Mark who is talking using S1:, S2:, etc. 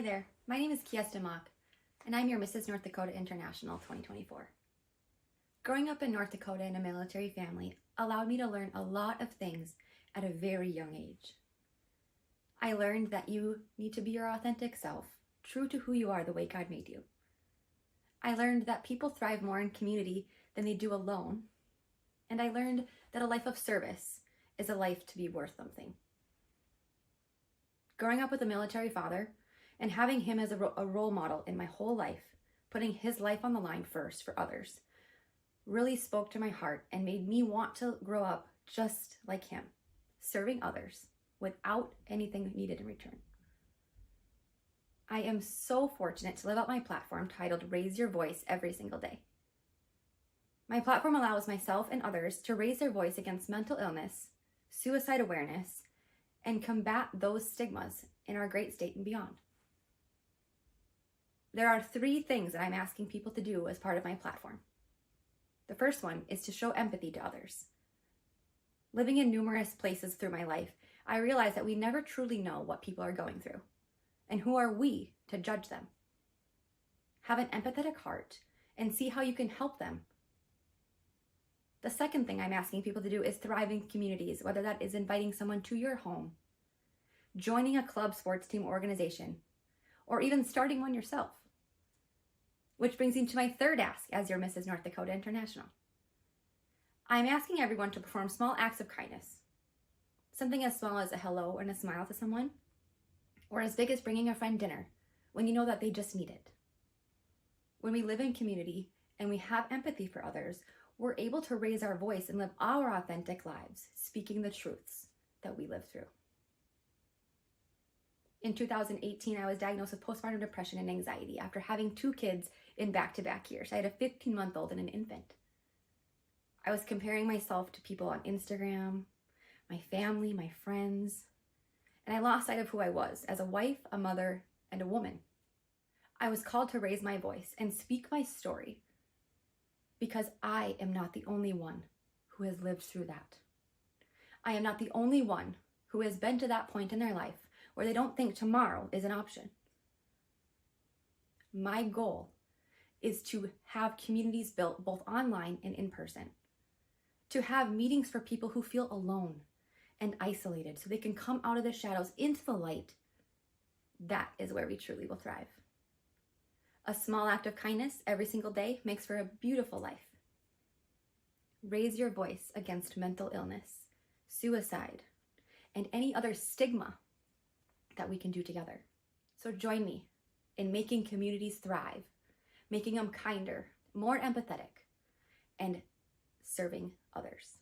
S1: there, my name is Kjiesta Moch, and I'm your Mrs. North Dakota International 2024. Growing up in North Dakota in a military family allowed me to learn a lot of things at a very young age. I learned that you need to be your authentic self, true to who you are the way God made you. I learned that people thrive more in community than they do alone, and I learned that a life of service is a life to be worth something. Growing up with a military father and having him as a role model in my whole life, putting his life on the line first for others, really spoke to my heart and made me want to grow up just like him, serving others without anything needed in return. I am so fortunate to live out my platform titled Raise Your Voice every single day. My platform allows myself and others to raise their voice against mental illness, suicide awareness, and combat those stigmas in our great state and beyond. There are 3 things that I'm asking people to do as part of my platform. The first one is to show empathy to others. Living in numerous places through my life, I realize that we never truly know what people are going through, and who are we to judge them? Have an empathetic heart and see how you can help them. The second thing I'm asking people to do is thrive in communities, whether that is inviting someone to your home, joining a club, sports team, organization, or even starting one yourself. Which brings me to my third ask as your Mrs. North Dakota International. I'm asking everyone to perform small acts of kindness. Something as small as a hello and a smile to someone, or as big as bringing a friend dinner when you know that they just need it. When we live in community and we have empathy for others, we're able to raise our voice and live our authentic lives, speaking the truths that we live through. In 2018, I was diagnosed with postpartum depression and anxiety after having 2 kids in back-to-back years. I had a 15-month-old and an infant. I was comparing myself to people on Instagram, my family, my friends, and I lost sight of who I was as a wife, a mother, and a woman. I was called to raise my voice and speak my story because I am not the only one who has lived through that. I am not the only one who has been to that point in their life where they don't think tomorrow is an option. My goal is to have communities built both online and in person, to have meetings for people who feel alone and isolated so they can come out of the shadows into the light. That is where we truly will thrive. A small act of kindness every single day makes for a beautiful life. Raise your voice against mental illness, suicide, and any other stigma that we can do together. So join me in making communities thrive, making them kinder, more empathetic, and serving others.